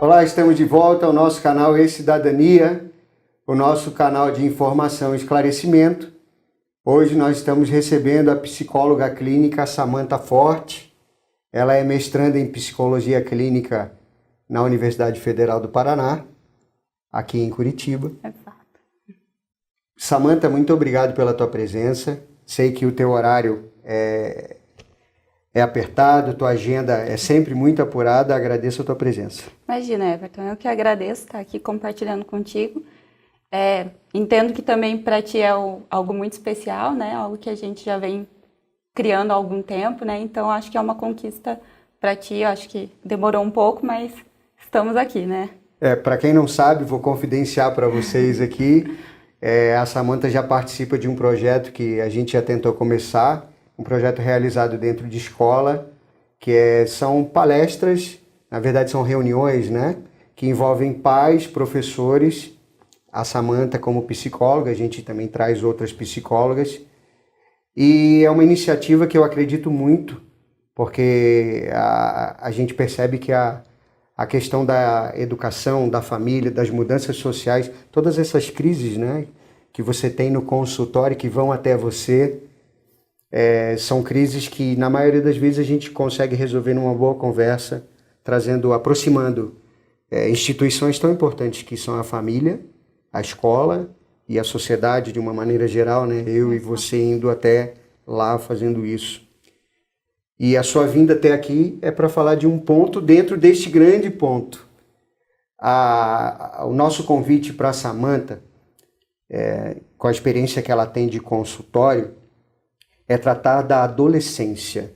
Olá, estamos de volta ao nosso canal E-Cidadania, o nosso canal de informação e esclarecimento. Hoje nós estamos recebendo a psicóloga clínica Samantha Forte. Ela é mestranda em Psicologia Clínica na Universidade Federal do Paraná, aqui em Curitiba. Exato. Samantha, muito obrigado pela tua presença. Sei que o teu horário é apertado, tua agenda é sempre muito apurada. Agradeço a tua presença. Imagina, Everton, eu que agradeço estar aqui compartilhando contigo. Entendo que também para ti é algo muito especial, né? Algo que a gente já vem criando há algum tempo, né? Então acho que é uma conquista para ti. Eu acho que demorou um pouco, mas estamos aqui, né? Para quem não sabe, vou confidenciar para vocês aqui. A Samantha já participa de um projeto que a gente já tentou começar, um projeto realizado dentro de escola, que são palestras, na verdade são reuniões, né? Que envolvem pais, professores. A Samantha como psicóloga, a gente também traz outras psicólogas. E é uma iniciativa que eu acredito muito, porque a gente percebe que a questão da educação, da família, das mudanças sociais, todas essas crises, né, que você tem no consultório, que vão até você, são crises que, na maioria das vezes, a gente consegue resolver numa boa conversa, aproximando instituições tão importantes que são a família, a escola e a sociedade de uma maneira geral, né? Eu e você indo até lá fazendo isso. E a sua vinda até aqui é para falar de um ponto dentro deste grande ponto. O nosso convite para a Samantha, com a experiência que ela tem de consultório, é tratar da adolescência.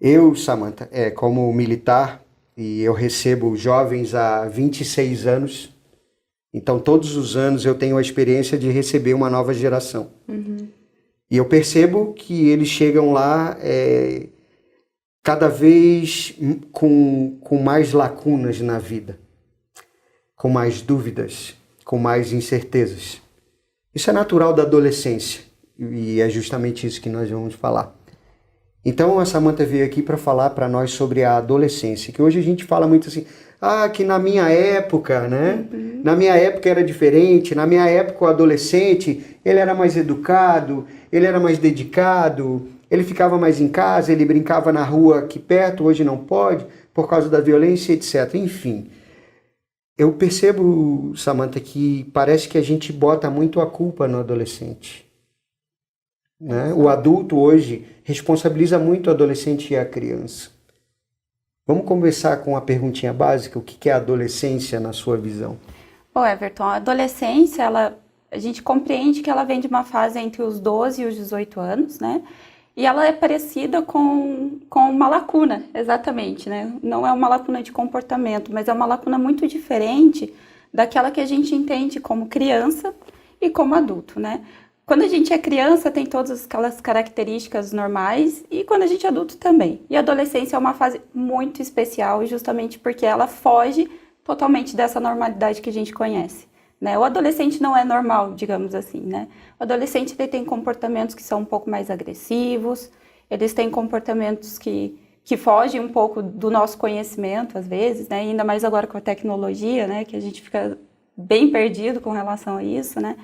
Eu, Samantha, como militar, e eu recebo jovens há 26 anos, então todos os anos eu tenho a experiência de receber uma nova geração. Uhum. E eu percebo que eles chegam lá cada vez com mais lacunas na vida, com mais dúvidas, com mais incertezas. Isso é natural da adolescência e é justamente isso que nós vamos falar. Então a Samantha veio aqui para falar para nós sobre a adolescência, que hoje a gente fala muito assim, que na minha época, né? Uhum. Na minha época era diferente, na minha época o adolescente, ele era mais educado, ele era mais dedicado, ele ficava mais em casa, ele brincava na rua aqui perto, hoje não pode, por causa da violência, etc. Enfim, eu percebo, Samantha, que parece que a gente bota muito a culpa no adolescente. Né? O adulto hoje responsabiliza muito o adolescente e a criança. Vamos conversar com uma perguntinha básica, o que é a adolescência na sua visão? Bom, Everton, a adolescência, a gente compreende que ela vem de uma fase entre os 12 e os 18 anos, né? E ela é parecida com uma lacuna, exatamente, né? Não é uma lacuna de comportamento, mas é uma lacuna muito diferente daquela que a gente entende como criança e como adulto, né? Quando a gente é criança, tem todas aquelas características normais e quando a gente é adulto também. E a adolescência é uma fase muito especial justamente porque ela foge totalmente dessa normalidade que a gente conhece, né? O adolescente não é normal, digamos assim, né? O adolescente ele tem comportamentos que são um pouco mais agressivos, eles têm comportamentos que fogem um pouco do nosso conhecimento, às vezes, né? Ainda mais agora com a tecnologia, né? Que a gente fica bem perdido com relação a isso, né?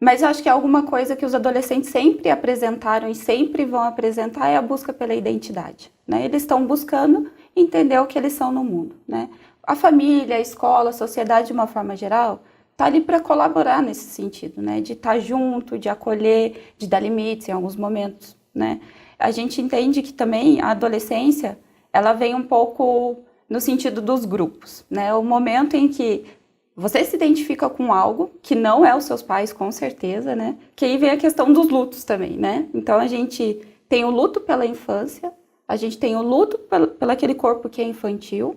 Mas eu acho que alguma coisa que os adolescentes sempre apresentaram e sempre vão apresentar é a busca pela identidade, né? Eles estão buscando entender o que eles são no mundo, né? A família, a escola, a sociedade, de uma forma geral, está ali para colaborar nesse sentido, né? De estar junto, de acolher, de dar limites em alguns momentos, né? A gente entende que também a adolescência, ela vem um pouco no sentido dos grupos, né? O momento em que você se identifica com algo que não é os seus pais, com certeza, né? Que aí vem a questão dos lutos também, né? Então a gente tem o luto pela infância, a gente tem o luto pelo aquele corpo que é infantil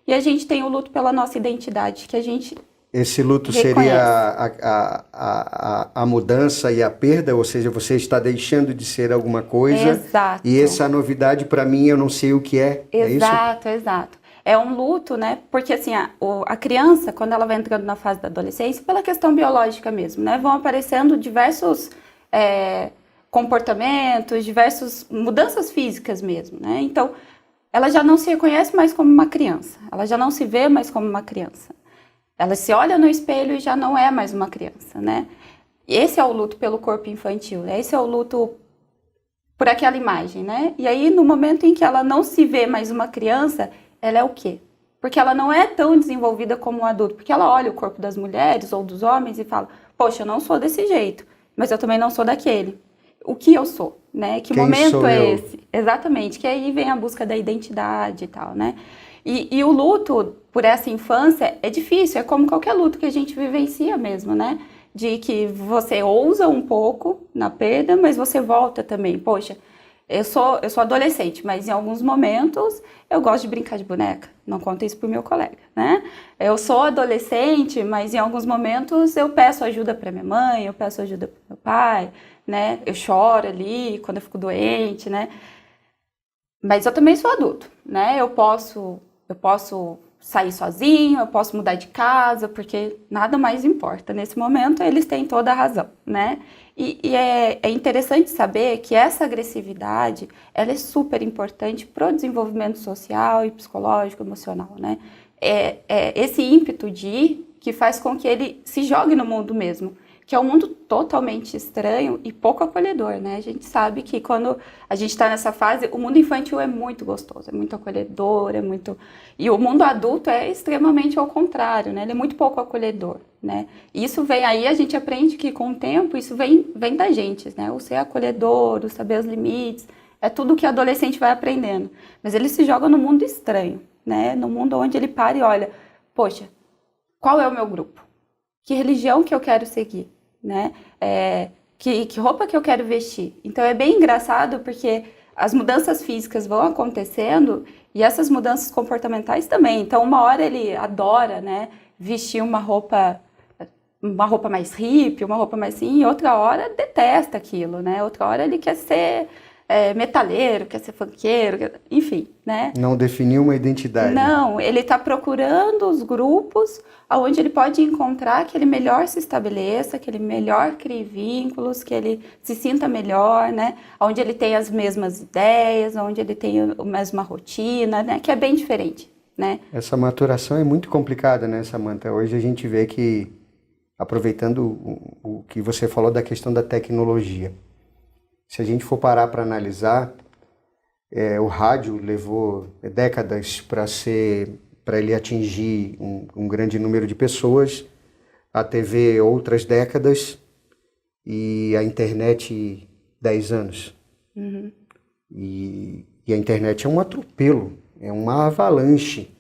e a gente tem o luto pela nossa identidade, que a gente Esse luto reconhece. Seria a mudança e a perda, ou seja, você está deixando de ser alguma coisa. Exato. E essa novidade, para mim, eu não sei o que é. Exato, é isso? Exato. É um luto, né? Porque assim, a criança, quando ela vai entrando na fase da adolescência, pela questão biológica mesmo, né? Vão aparecendo diversos comportamentos, diversas mudanças físicas mesmo, né? Então, ela já não se reconhece mais como uma criança, ela já não se vê mais como uma criança. Ela se olha no espelho e já não é mais uma criança, né? Esse é o luto pelo corpo infantil, né? Esse é o luto por aquela imagem, né? E aí, no momento em que ela não se vê mais uma criança, ela é o quê? Porque ela não é tão desenvolvida como um adulto, porque ela olha o corpo das mulheres ou dos homens e fala, poxa, eu não sou desse jeito, mas eu também não sou daquele. O que eu sou, né? Que Quem momento sou é eu? esse? Exatamente, que aí vem a busca da identidade e tal, né? E o luto por essa infância é difícil, é como qualquer luto que a gente vivencia mesmo, né? De que você ousa um pouco na perda, mas você volta também. Poxa, eu sou adolescente, mas em alguns momentos eu gosto de brincar de boneca. Não conta isso pro meu colega, né? Eu sou adolescente, mas em alguns momentos eu peço ajuda para minha mãe, eu peço ajuda para meu pai, né? Eu choro ali quando eu fico doente, né? Mas eu também sou adulto, né? Eu posso sair sozinho, eu posso mudar de casa, porque nada mais importa. Nesse momento, eles têm toda a razão, né? E é interessante saber que essa agressividade, ela é super importante para o desenvolvimento social e psicológico, emocional, né? É esse ímpeto de ir que faz com que ele se jogue no mundo mesmo, que é um mundo totalmente estranho e pouco acolhedor, né? A gente sabe que quando a gente está nessa fase, o mundo infantil é muito gostoso, é muito acolhedor, é muito... E o mundo adulto é extremamente ao contrário, né? Ele é muito pouco acolhedor, né? E isso vem aí, a gente aprende que com o tempo isso vem da gente, né? O ser acolhedor, o saber os limites, é tudo que o adolescente vai aprendendo. Mas ele se joga no mundo estranho, né? No mundo onde ele para e olha, poxa, qual é o meu grupo? Que religião que eu quero seguir, né? Que roupa que eu quero vestir. Então é bem engraçado porque as mudanças físicas vão acontecendo e essas mudanças comportamentais também. Então uma hora ele adora, né, vestir uma roupa mais hippie, uma roupa mais assim, e outra hora detesta aquilo, né? Outra hora ele quer ser metaleiro, quer ser funkeiro, enfim, né? Não definiu uma identidade. Não, ele está procurando os grupos onde ele pode encontrar que ele melhor se estabeleça, que ele melhor crie vínculos, que ele se sinta melhor, né? Onde ele tem as mesmas ideias, onde ele tem a mesma rotina, né? Que é bem diferente, né? Essa maturação é muito complicada, né, Samantha? Hoje a gente vê que, aproveitando o que você falou da questão da tecnologia, se a gente for parar para analisar, o rádio levou décadas para ele atingir um grande número de pessoas, a TV outras décadas e a internet 10 anos. Uhum. E a internet é um atropelo, é uma avalanche.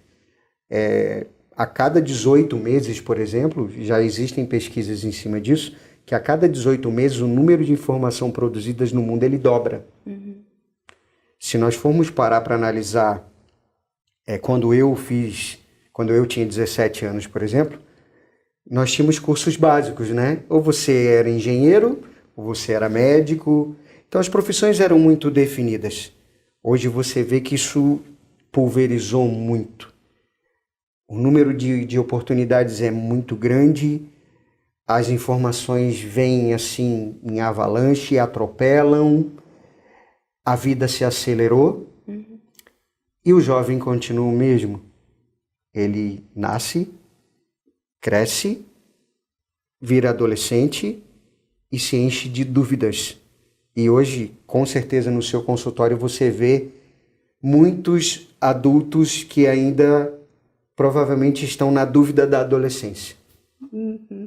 A cada 18 meses, por exemplo, já existem pesquisas em cima disso, que a cada 18 meses o número de informação produzidas no mundo ele dobra. Uhum. Se nós formos parar para analisar, quando eu tinha 17 anos, por exemplo, nós tínhamos cursos básicos, né? Ou você era engenheiro, ou você era médico. Então as profissões eram muito definidas. Hoje você vê que isso pulverizou muito. O número de oportunidades é muito grande, as informações vêm assim em avalanche, atropelam, a vida se acelerou. Uhum. E o jovem continua o mesmo. Ele nasce, cresce, vira adolescente e se enche de dúvidas. E hoje, com certeza, no seu consultório você vê muitos adultos que ainda provavelmente estão na dúvida da adolescência. Uhum.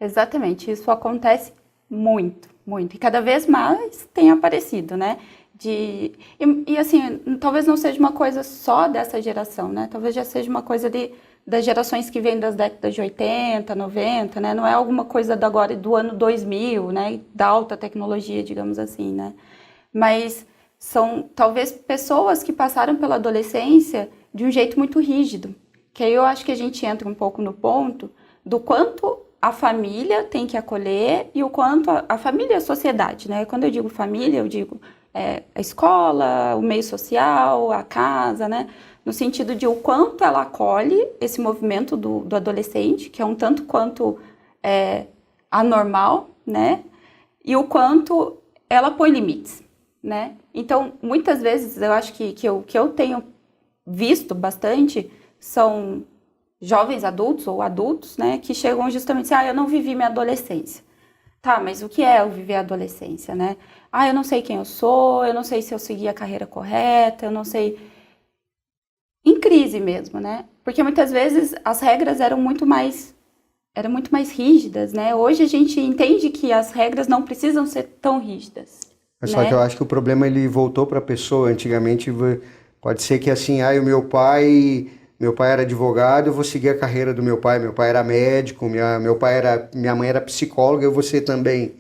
Exatamente, isso acontece muito, muito. E cada vez mais tem aparecido, né? E assim, talvez não seja uma coisa só dessa geração, né? Talvez já seja uma coisa das gerações que vêm das décadas de 80, 90, né? Não é alguma coisa do ano 2000, né? Da alta tecnologia, digamos assim, né? Mas são talvez pessoas que passaram pela adolescência de um jeito muito rígido. Que aí eu acho que a gente entra um pouco no ponto do quanto a família tem que acolher e o quanto a família e a sociedade, né? Quando eu digo família, eu digo a escola, o meio social, a casa, né? No sentido de o quanto ela acolhe esse movimento do adolescente, que é um tanto quanto anormal, né? E o quanto ela põe limites, né? Então, muitas vezes, eu acho que eu tenho visto bastante são jovens adultos ou adultos, né, que chegam justamente assim, eu não vivi minha adolescência. Tá, mas o que é eu viver a adolescência, né? Eu não sei quem eu sou, eu não sei se eu segui a carreira correta, eu não sei... Em crise mesmo, né? Porque muitas vezes as regras eram muito mais rígidas, né? Hoje a gente entende que as regras não precisam ser tão rígidas. É só que eu acho que o problema ele voltou para a pessoa. Antigamente pode ser que assim, o meu pai era advogado, eu vou seguir a carreira do meu pai. Meu pai era médico, minha mãe era psicóloga, eu vou ser também.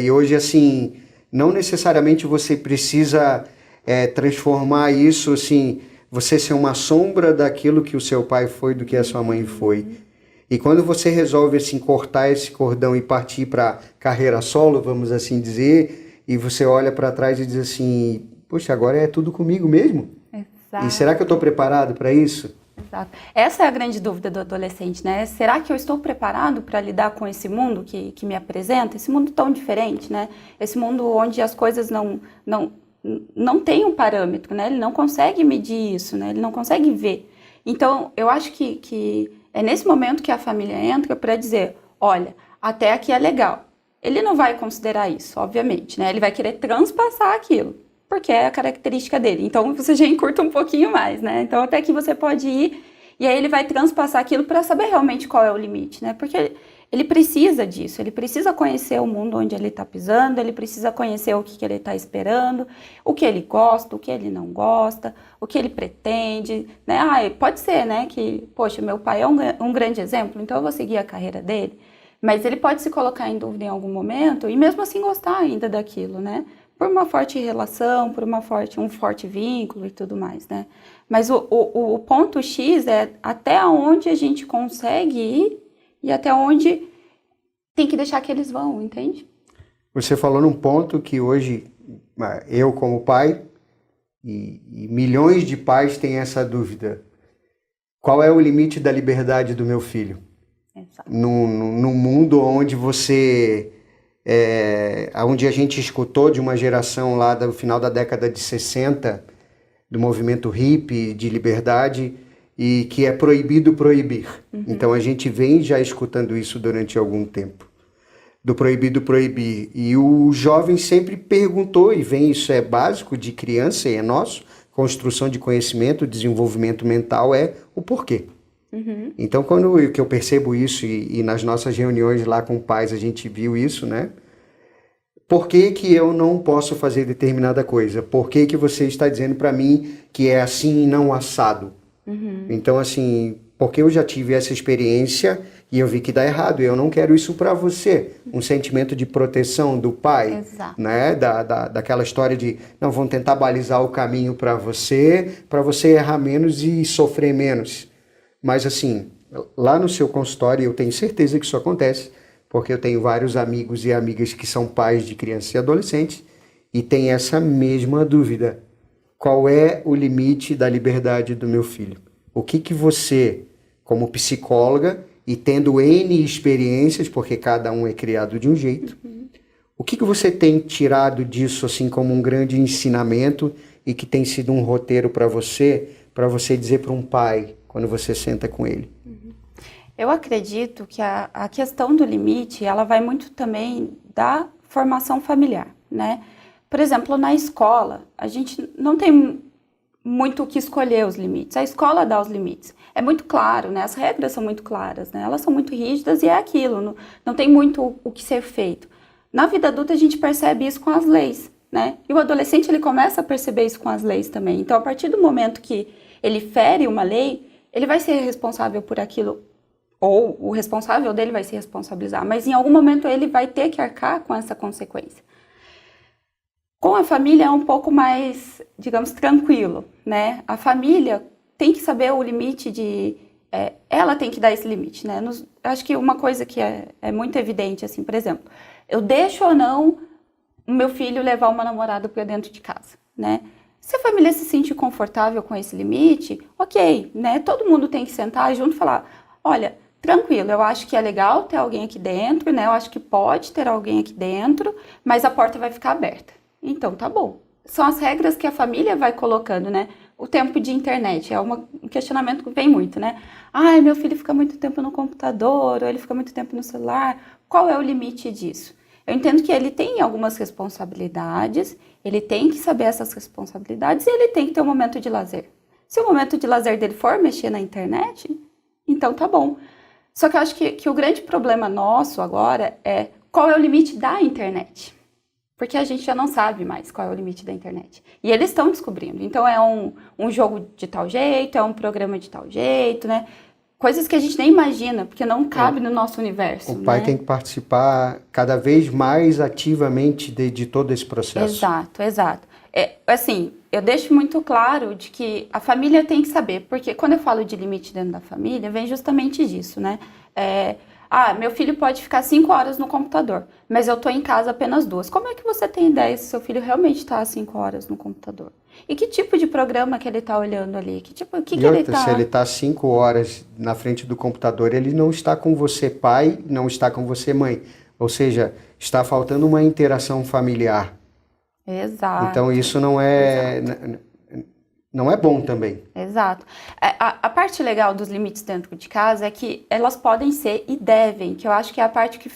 E hoje assim, não necessariamente você precisa transformar isso assim, você ser uma sombra daquilo que o seu pai foi, do que a sua mãe foi. E quando você resolve assim cortar esse cordão e partir para carreira solo, vamos assim dizer, e você olha para trás e diz assim, poxa, agora é tudo comigo mesmo? Exato. E será que eu estou preparado para isso? Exato. Essa é a grande dúvida do adolescente, né? Será que eu estou preparado para lidar com esse mundo que me apresenta? Esse mundo tão diferente, né? Esse mundo onde as coisas não tem um parâmetro, né? Ele não consegue medir isso, né? Ele não consegue ver. Então, eu acho que é nesse momento que a família entra para dizer, olha, até aqui é legal. Ele não vai considerar isso, obviamente, né? Ele vai querer transpassar aquilo, porque é a característica dele. Então, você já encurta um pouquinho mais, né? Então, até aqui você pode ir, e aí ele vai transpassar aquilo para saber realmente qual é o limite, né? Porque ele precisa disso, ele precisa conhecer o mundo onde ele está pisando, ele precisa conhecer o que ele está esperando, o que ele gosta, o que ele não gosta, o que ele pretende, né? Pode ser, né, que, poxa, meu pai é um grande exemplo, então eu vou seguir a carreira dele, mas ele pode se colocar em dúvida em algum momento e mesmo assim gostar ainda daquilo, né? Por uma forte relação, por um forte vínculo e tudo mais, né? Mas o ponto X é até onde a gente consegue ir e até onde tem que deixar que eles vão, entende? Você falou num ponto que hoje, eu como pai, e milhões de pais têm essa dúvida. Qual é o limite da liberdade do meu filho? Exato. Num mundo onde onde a gente escutou de uma geração lá do final da década de 60, do movimento hippie de liberdade, e que é proibido proibir. Então a gente vem já escutando isso durante algum tempo, do proibido proibir. E o jovem sempre perguntou, e vem, isso é básico de criança e é nosso, construção de conhecimento, desenvolvimento mental, é o porquê. Então quando eu percebo isso, e nas nossas reuniões lá com pais a gente viu isso, né? Por que que eu não posso fazer determinada coisa? Por que que você está dizendo para mim que é assim e não assado? Então, assim, porque eu já tive essa experiência e eu vi que dá errado, e eu não quero isso para você. Um sentimento de proteção do pai, Exato. né? Daquela história de, não, vão tentar balizar o caminho para você errar menos e sofrer menos. Mas, assim, lá no seu consultório, eu tenho certeza que isso acontece, porque eu tenho vários amigos e amigas que são pais de crianças e adolescentes e tem essa mesma dúvida. Qual é o limite da liberdade do meu filho? O que você, como psicóloga, e tendo N experiências, porque cada um é criado de um jeito, o que você tem tirado disso assim como um grande ensinamento e que tem sido um roteiro para você dizer para um pai quando você senta com ele? Eu acredito que a questão do limite, ela vai muito também da formação familiar, né? Por exemplo, na escola, a gente não tem muito o que escolher os limites. A escola dá os limites. É muito claro, né? As regras são muito claras, né? Elas são muito rígidas e é aquilo. Não tem muito o que ser feito. Na vida adulta, a gente percebe isso com as leis, né? E o adolescente, ele começa a perceber isso com as leis também. Então, a partir do momento que ele fere uma lei, ele vai ser responsável por aquilo, ou o responsável dele vai se responsabilizar, mas em algum momento ele vai ter que arcar com essa consequência. Com a família é um pouco mais, digamos, tranquilo, né? A família tem que saber o limite ela tem que dar esse limite, né? Acho que uma coisa que é muito evidente, assim, por exemplo, eu deixo ou não o meu filho levar uma namorada para dentro de casa, né? Se a família se sente confortável com esse limite, ok, né? Todo mundo tem que sentar junto e falar, olha, tranquilo, eu acho que é legal ter alguém aqui dentro, né? Eu acho que pode ter alguém aqui dentro, mas a porta vai ficar aberta. Então, tá bom, são as regras que a família vai colocando, né? O tempo de internet é um questionamento que vem muito, né? Ai, meu filho fica muito tempo no computador, ou ele fica muito tempo no celular. Qual é o limite disso? Eu entendo que ele tem algumas responsabilidades, ele tem que saber essas responsabilidades e ele tem que ter um momento de lazer. Se o momento de lazer dele for mexer na internet, então tá bom. Só que eu acho que o grande problema nosso agora é qual é o limite da internet. Porque a gente já não sabe mais qual é o limite da internet. E eles estão descobrindo. Então é um jogo de tal jeito, é um programa de tal jeito, né? Coisas que a gente nem imagina, porque não cabe no nosso universo. O pai tem que participar cada vez mais ativamente de todo esse processo. Exato, exato. Assim, eu deixo muito claro de que a família tem que saber, porque quando eu falo de limite dentro da família, vem justamente disso, né? Meu filho pode ficar 5 horas no computador, mas eu tô em casa apenas 2. Como é que você tem ideia se seu filho realmente está 5 horas no computador? E que tipo de programa que ele está olhando ali? Que ele tá... Se ele está 5 horas na frente do computador, ele não está com você pai, não está com você mãe. Ou seja, está faltando uma interação familiar. Exato. Então isso não é bom também. Exato. A parte legal dos limites dentro de casa é que elas podem ser e devem, que eu acho que é a parte que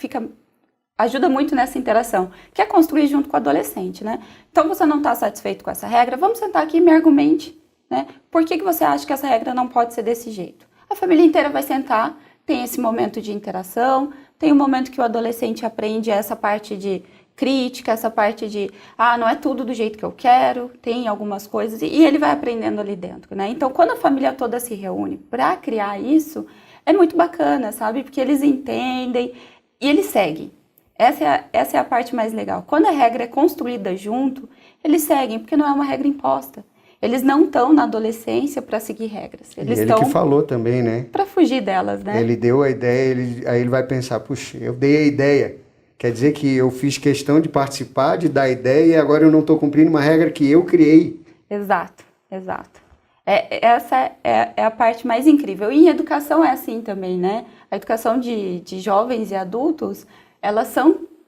ajuda muito nessa interação, que é construir junto com o adolescente, né? Então você não está satisfeito com essa regra, vamos sentar aqui e me argumente, né? Por que você acha que essa regra não pode ser desse jeito? A família inteira vai sentar, tem esse momento de interação, tem um momento que o adolescente aprende essa parte de crítica, essa parte de, não é tudo do jeito que eu quero, tem algumas coisas, e ele vai aprendendo ali dentro, né? Então, quando a família toda se reúne para criar isso, é muito bacana, sabe? Porque eles entendem e eles seguem. Essa é a parte mais legal. Quando a regra é construída junto, eles seguem, porque não é uma regra imposta. Eles não estão na adolescência para seguir regras. Eles estão que falou também, né? Para fugir delas, né? Ele deu a ideia, aí ele vai pensar, puxa, eu dei a ideia. Quer dizer que eu fiz questão de participar, de dar ideia, e agora eu não estou cumprindo uma regra que eu criei. Exato, exato. Essa é a parte mais incrível. E em educação é assim também, né? A educação de jovens e adultos,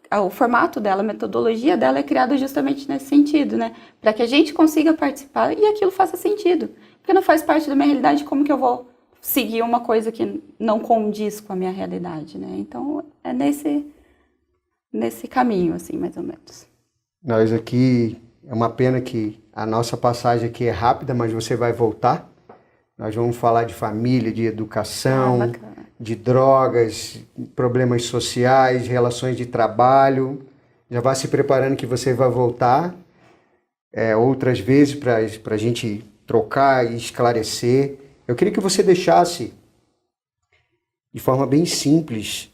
o formato dela, a metodologia dela é criada justamente nesse sentido, né? Para que a gente consiga participar e aquilo faça sentido. Porque não faz parte da minha realidade, como que eu vou seguir uma coisa que não condiz com a minha realidade, né? Então, é nesse caminho, assim, mais ou menos. Nós aqui, é uma pena que a nossa passagem aqui é rápida, mas você vai voltar. Nós vamos falar de família, de educação, de drogas, problemas sociais, relações de trabalho. Já vá se preparando que você vai voltar outras vezes para a gente trocar e esclarecer. Eu queria que você deixasse, de forma bem simples,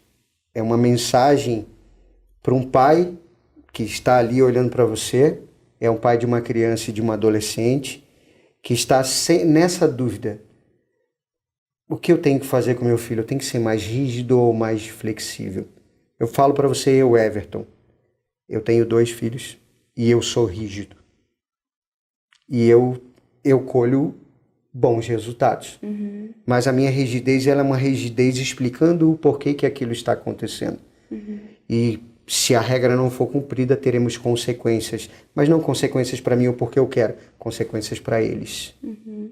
uma mensagem para um pai que está ali olhando para você, é um pai de uma criança e de uma adolescente, que está nessa dúvida. O que eu tenho que fazer com meu filho? Eu tenho que ser mais rígido ou mais flexível? Eu falo para você, Everton, eu tenho 2 filhos e eu sou rígido. E eu colho bons resultados. Uhum. Mas a minha rigidez, ela é uma rigidez explicando o porquê que aquilo está acontecendo. Uhum. E se a regra não for cumprida, teremos consequências. Mas não consequências para mim ou porque eu quero, consequências para eles. Uhum.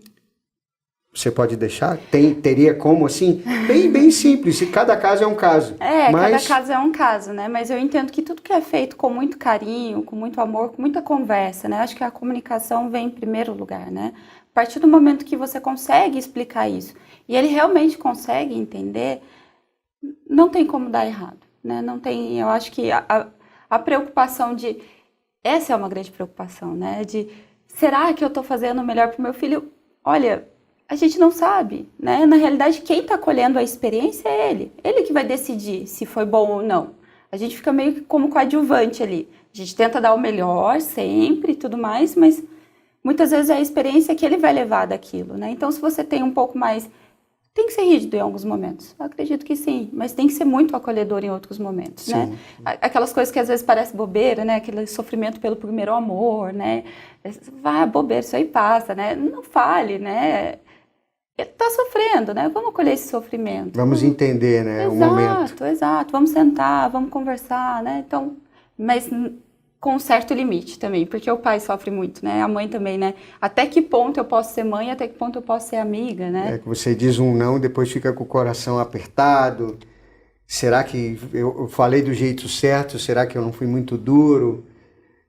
Você pode deixar? Teria como, assim? Bem simples. Cada caso é um caso. Cada caso é um caso, né? Mas eu entendo que tudo que é feito com muito carinho, com muito amor, com muita conversa, né? Acho que a comunicação vem em primeiro lugar, né? A partir do momento que você consegue explicar isso, e ele realmente consegue entender, não tem como dar errado. Né? Não tem, eu acho que a preocupação de... Essa é uma grande preocupação, né? De, será que eu estou fazendo o melhor para o meu filho? Olha, a gente não sabe, né? Na realidade, quem está colhendo a experiência é ele. Ele que vai decidir se foi bom ou não. A gente fica meio que como coadjuvante ali. A gente tenta dar o melhor sempre e tudo mais, mas muitas vezes é a experiência que ele vai levar daquilo, né? Então, se você tem um pouco mais... Tem que ser rígido em alguns momentos, eu acredito que sim, mas tem que ser muito acolhedor em outros momentos, sim, né? Aquelas coisas que às vezes parecem bobeira, né? Aquele sofrimento pelo primeiro amor, né? Bobeira, isso aí passa, né? Não fale, né? Ele tá sofrendo, né? Vamos acolher esse sofrimento. Vamos entender, né? Exato, o momento. Exato. Vamos sentar, vamos conversar, né? Então, mas com um certo limite também, porque o pai sofre muito, né? A mãe também, né? Até que ponto eu posso ser mãe, até que ponto eu posso ser amiga, né? É que você diz um não, depois fica com o coração apertado. Será que eu falei do jeito certo? Será que eu não fui muito duro?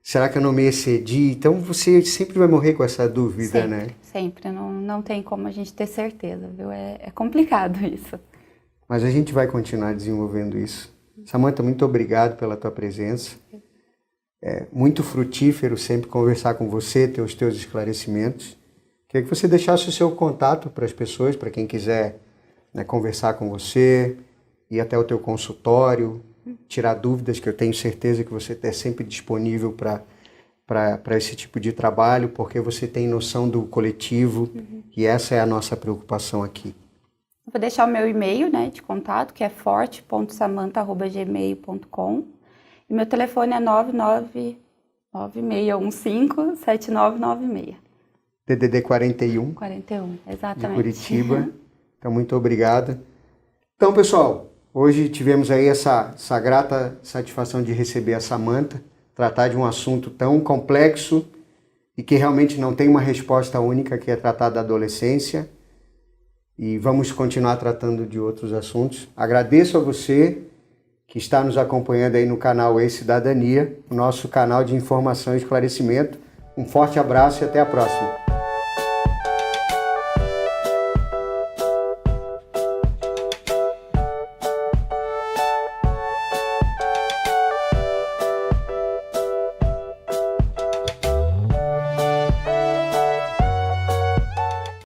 Será que eu não me excedi? Então você sempre vai morrer com essa dúvida, Sempre, né? sempre. Não tem como a gente ter certeza, viu? É complicado isso. Mas a gente vai continuar desenvolvendo isso. Samantha, muito obrigado pela tua presença. É muito frutífero sempre conversar com você, ter os teus esclarecimentos. Queria que você deixasse o seu contato para as pessoas, para quem quiser, né, conversar com você, ir até o teu consultório, tirar dúvidas, que eu tenho certeza que você está sempre disponível para esse tipo de trabalho, porque você tem noção do coletivo e essa é a nossa preocupação aqui. Eu vou deixar o meu e-mail, né, de contato, que é forte.samanta@gmail.com, e meu telefone é 999-615-7996. DDD 41. 41, exatamente. De Curitiba. Então, muito obrigado. Então, pessoal, hoje tivemos aí essa grata satisfação de receber a Samantha, tratar de um assunto tão complexo e que realmente não tem uma resposta única, que é tratar da adolescência. E vamos continuar tratando de outros assuntos. Agradeço a você que está nos acompanhando aí no canal E-Cidadania, o nosso canal de informação e esclarecimento. Um forte abraço e até a próxima.